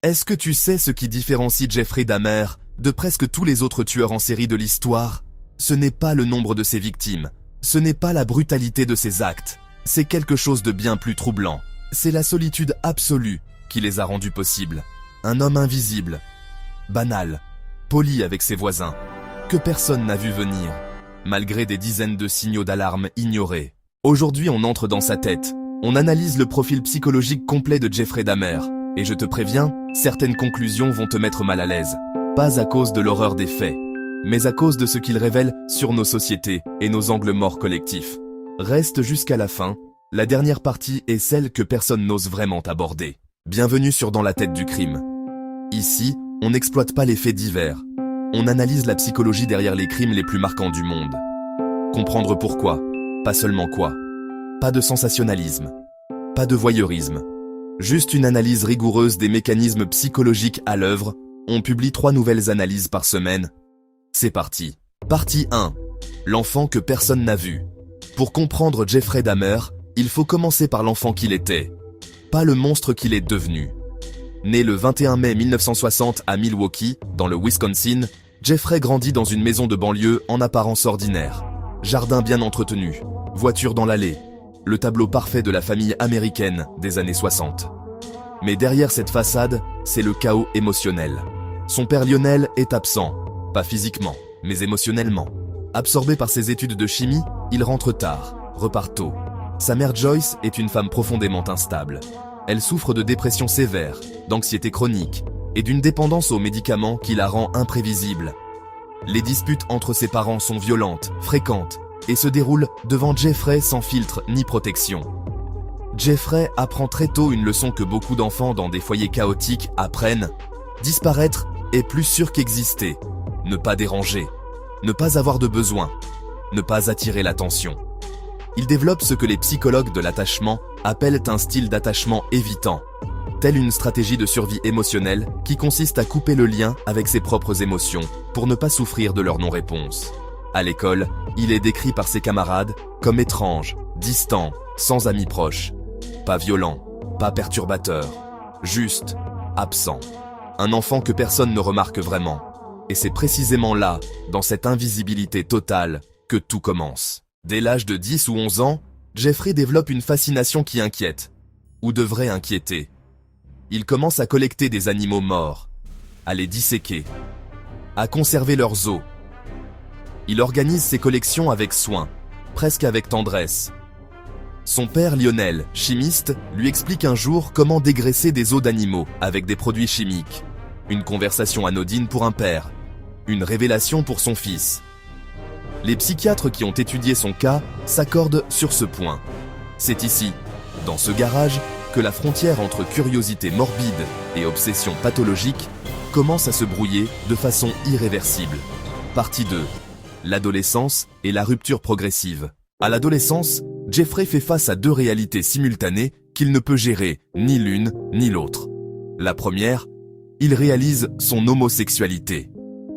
Est-ce que tu sais ce qui différencie Jeffrey Dahmer de presque tous les autres tueurs en série de l'histoire? Ce n'est pas le nombre de ses victimes, ce n'est pas la brutalité de ses actes, c'est quelque chose de bien plus troublant. C'est la solitude absolue qui les a rendus possibles. Un homme invisible, banal, poli avec ses voisins, que personne n'a vu venir, malgré des dizaines de signaux d'alarme ignorés. Aujourd'hui, on entre dans sa tête, on analyse le profil psychologique complet de Jeffrey Dahmer, et je te préviens, certaines conclusions vont te mettre mal à l'aise. Pas à cause de l'horreur des faits, mais à cause de ce qu'il révèle sur nos sociétés et nos angles morts collectifs. Reste jusqu'à la fin, la dernière partie est celle que personne n'ose vraiment aborder. Bienvenue sur Dans la tête du crime. Ici, on n'exploite pas les faits divers. On analyse la psychologie derrière les crimes les plus marquants du monde. Comprendre pourquoi, pas seulement quoi. Pas de sensationnalisme, pas de voyeurisme. Juste une analyse rigoureuse des mécanismes psychologiques à l'œuvre. On publie 3 nouvelles analyses par semaine. C'est parti. Partie 1. L'enfant que personne n'a vu. Pour comprendre Jeffrey Dahmer, il faut commencer par l'enfant qu'il était. Pas le monstre qu'il est devenu. Né le 21 mai 1960 à Milwaukee, dans le Wisconsin, Jeffrey grandit dans une maison de banlieue en apparence ordinaire. Jardin bien entretenu, voiture dans l'allée. Le tableau parfait de la famille américaine des années 60. Mais derrière cette façade, c'est le chaos émotionnel. Son père Lionel est absent, pas physiquement, mais émotionnellement. Absorbé par ses études de chimie, il rentre tard, repart tôt. Sa mère Joyce est une femme profondément instable. Elle souffre de dépression sévère, d'anxiété chronique et d'une dépendance aux médicaments qui la rend imprévisible. Les disputes entre ses parents sont violentes, fréquentes, et se déroulent devant Jeffrey sans filtre ni protection. Jeffrey apprend très tôt une leçon que beaucoup d'enfants dans des foyers chaotiques apprennent. Disparaître est plus sûr qu'exister. Ne pas déranger. Ne pas avoir de besoin. Ne pas attirer l'attention. Il développe ce que les psychologues de l'attachement appellent un style d'attachement évitant. Telle une stratégie de survie émotionnelle qui consiste à couper le lien avec ses propres émotions pour ne pas souffrir de leur non-réponse. À l'école, il est décrit par ses camarades comme étrange, distant, sans amis proches. Pas violent, pas perturbateur, juste, absent. Un enfant que personne ne remarque vraiment. Et c'est précisément là, dans cette invisibilité totale, que tout commence. Dès l'âge de 10 ou 11 ans, Jeffrey développe une fascination qui inquiète, ou devrait inquiéter. Il commence à collecter des animaux morts, à les disséquer, à conserver leurs os. Il organise ses collections avec soin, presque avec tendresse. Son père Lionel, chimiste, lui explique un jour comment dégraisser des os d'animaux avec des produits chimiques. Une conversation anodine pour un père, une révélation pour son fils. Les psychiatres qui ont étudié son cas s'accordent sur ce point. C'est ici, dans ce garage, que la frontière entre curiosité morbide et obsession pathologique commence à se brouiller de façon irréversible. Partie 2. L'adolescence et la rupture progressive. À l'adolescence, Jeffrey fait face à 2 réalités simultanées qu'il ne peut gérer ni l'une ni l'autre. La première, il réalise son homosexualité.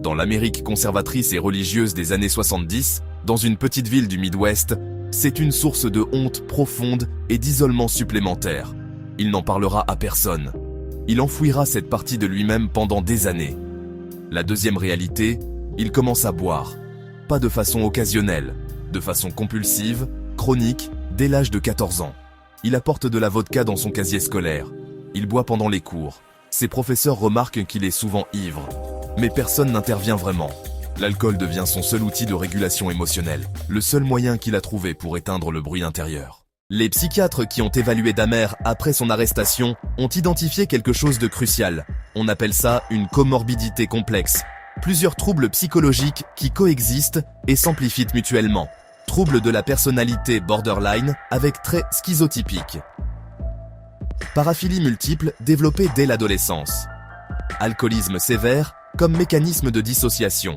Dans l'Amérique conservatrice et religieuse des années 70, dans une petite ville du Midwest, c'est une source de honte profonde et d'isolement supplémentaire. Il n'en parlera à personne. Il enfouira cette partie de lui-même pendant des années. La deuxième réalité, il commence à boire. Pas de façon occasionnelle, de façon compulsive, chronique, dès l'âge de 14 ans. Il apporte de la vodka dans son casier scolaire. Il boit pendant les cours. Ses professeurs remarquent qu'il est souvent ivre. Mais personne n'intervient vraiment. L'alcool devient son seul outil de régulation émotionnelle, le seul moyen qu'il a trouvé pour éteindre le bruit intérieur. Les psychiatres qui ont évalué Dahmer après son arrestation ont identifié quelque chose de crucial. On appelle ça une comorbidité complexe. Plusieurs troubles psychologiques qui coexistent et s'amplifient mutuellement. Troubles de la personnalité borderline avec traits schizotypiques. Paraphilie multiple développée dès l'adolescence. Alcoolisme sévère comme mécanisme de dissociation.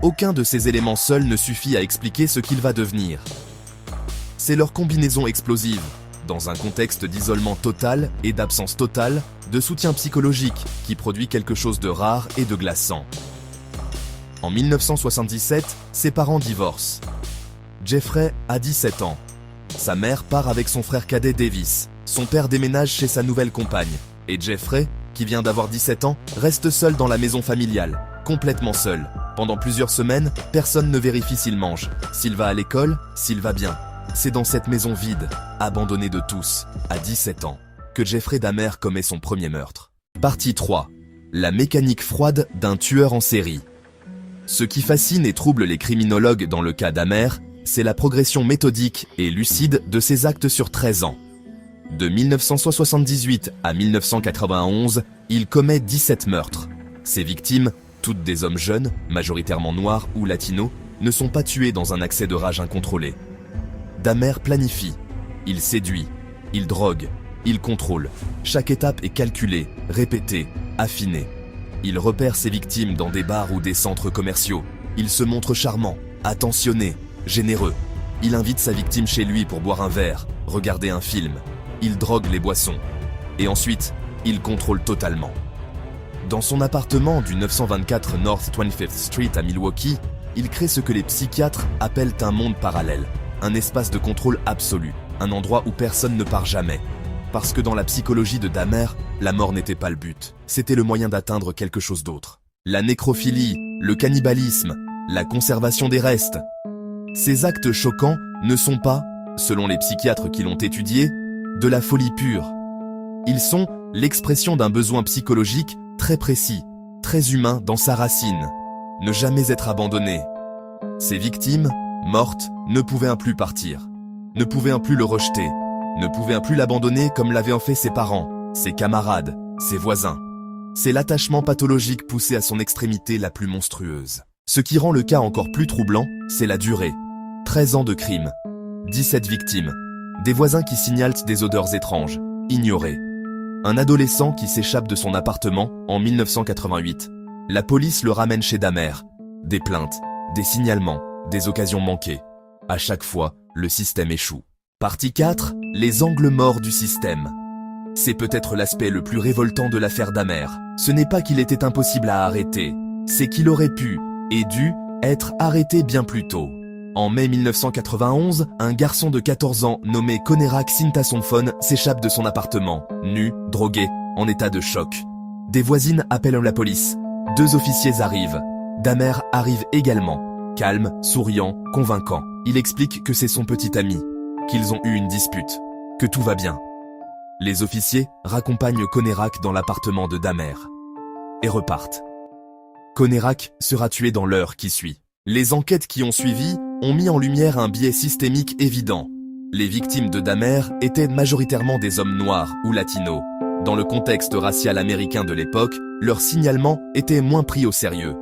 Aucun de ces éléments seuls ne suffit à expliquer ce qu'il va devenir. C'est leur combinaison explosive, dans un contexte d'isolement total et d'absence totale de soutien psychologique qui produit quelque chose de rare et de glaçant. En 1977, ses parents divorcent. Jeffrey a 17 ans. Sa mère part avec son frère cadet Davis. Son père déménage chez sa nouvelle compagne. Et Jeffrey, qui vient d'avoir 17 ans, reste seul dans la maison familiale, complètement seul. Pendant plusieurs semaines, personne ne vérifie s'il mange, s'il va à l'école, s'il va bien. C'est dans cette maison vide, abandonnée de tous, à 17 ans, que Jeffrey Dahmer commet son premier meurtre. Partie 3. La mécanique froide d'un tueur en série. Ce qui fascine et trouble les criminologues dans le cas Dahmer, c'est la progression méthodique et lucide de ses actes sur 13 ans. De 1978 à 1991, il commet 17 meurtres. Ses victimes, toutes des hommes jeunes, majoritairement noirs ou latinos, ne sont pas tués dans un accès de rage incontrôlé. Dahmer planifie, il séduit, il drogue, il contrôle. Chaque étape est calculée, répétée, affinée. Il repère ses victimes dans des bars ou des centres commerciaux. Il se montre charmant, attentionné, généreux. Il invite sa victime chez lui pour boire un verre, regarder un film. Il drogue les boissons. Et ensuite, il contrôle totalement. Dans son appartement du 924 North 25th Street à Milwaukee, il crée ce que les psychiatres appellent un monde parallèle, un espace de contrôle absolu, un endroit où personne ne part jamais. Parce que dans la psychologie de Dahmer, la mort n'était pas le but, c'était le moyen d'atteindre quelque chose d'autre. La nécrophilie, le cannibalisme, la conservation des restes. Ces actes choquants ne sont pas, selon les psychiatres qui l'ont étudié, de la folie pure. Ils sont l'expression d'un besoin psychologique très précis, très humain dans sa racine. Ne jamais être abandonné. Ses victimes, mortes, ne pouvaient plus partir, ne pouvaient plus le rejeter, ne pouvaient plus l'abandonner comme l'avaient fait ses parents, ses camarades, ses voisins. C'est l'attachement pathologique poussé à son extrémité la plus monstrueuse. Ce qui rend le cas encore plus troublant, c'est la durée. 13 ans de crime, 17 victimes, des voisins qui signalent des odeurs étranges, ignorées. Un adolescent qui s'échappe de son appartement en 1988. La police le ramène chez Dahmer. Des plaintes, des signalements, des occasions manquées. À chaque fois, le système échoue. Partie 4. Les angles morts du système. C'est peut-être l'aspect le plus révoltant de l'affaire Dahmer. Ce n'est pas qu'il était impossible à arrêter, c'est qu'il aurait pu, et dû, être arrêté bien plus tôt. En mai 1991, un garçon de 14 ans nommé Konerak Sintasomphone s'échappe de son appartement, nu, drogué, en état de choc. Des voisines appellent la police. 2 officiers arrivent. Dahmer arrive également. Calme, souriant, convaincant. Il explique que c'est son petit ami, qu'ils ont eu une dispute, que tout va bien. Les officiers raccompagnent Konerak dans l'appartement de Dahmer et repartent. Konerak sera tué dans l'heure qui suit. Les enquêtes qui ont suivi ont mis en lumière un biais systémique évident. Les victimes de Dahmer étaient majoritairement des hommes noirs ou latinos. Dans le contexte racial américain de l'époque, leur signalement était moins pris au sérieux,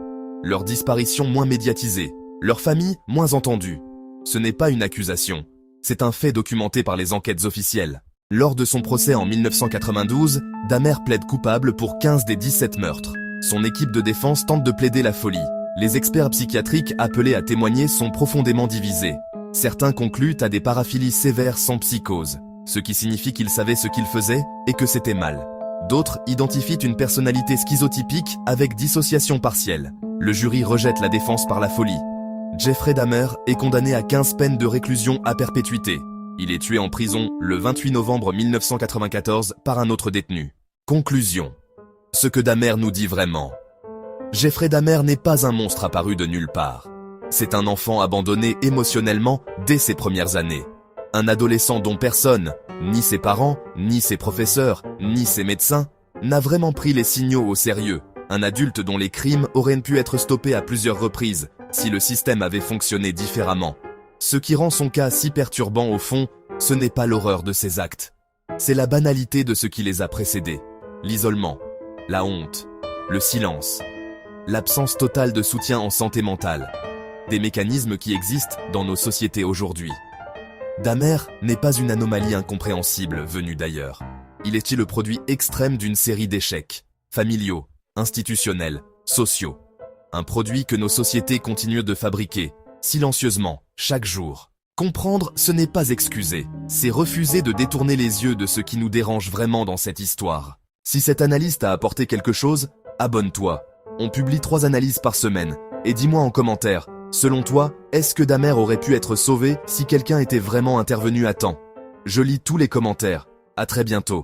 leur disparition moins médiatisée, leur famille moins entendue. Ce n'est pas une accusation, c'est un fait documenté par les enquêtes officielles. Lors de son procès en 1992, Dahmer plaide coupable pour 15 des 17 meurtres. Son équipe de défense tente de plaider la folie. Les experts psychiatriques appelés à témoigner sont profondément divisés. Certains concluent à des paraphilies sévères sans psychose, ce qui signifie qu'il savait ce qu'il faisait et que c'était mal. D'autres identifient une personnalité schizotypique avec dissociation partielle. Le jury rejette la défense par la folie. Jeffrey Dahmer est condamné à 15 peines de réclusion à perpétuité. Il est tué en prison le 28 novembre 1994 par un autre détenu. Conclusion. Ce que Dahmer nous dit vraiment. Jeffrey Dahmer n'est pas un monstre apparu de nulle part. C'est un enfant abandonné émotionnellement dès ses premières années. Un adolescent dont personne, ni ses parents, ni ses professeurs, ni ses médecins, n'a vraiment pris les signaux au sérieux. Un adulte dont les crimes auraient pu être stoppés à plusieurs reprises si le système avait fonctionné différemment. Ce qui rend son cas si perturbant au fond, ce n'est pas l'horreur de ses actes. C'est la banalité de ce qui les a précédés. L'isolement, la honte, le silence, l'absence totale de soutien en santé mentale. Des mécanismes qui existent dans nos sociétés aujourd'hui. Dahmer n'est pas une anomalie incompréhensible venue d'ailleurs. Il est le produit extrême d'une série d'échecs, familiaux, institutionnels, sociaux. Un produit que nos sociétés continuent de fabriquer, silencieusement, chaque jour. Comprendre, ce n'est pas excuser, c'est refuser de détourner les yeux de ce qui nous dérange vraiment dans cette histoire. Si cette analyse t'a apporté quelque chose, abonne-toi. On publie 3 analyses par semaine, et dis-moi en commentaire, selon toi, est-ce que Dahmer aurait pu être sauvé si quelqu'un était vraiment intervenu à temps? Je lis tous les commentaires. À très bientôt.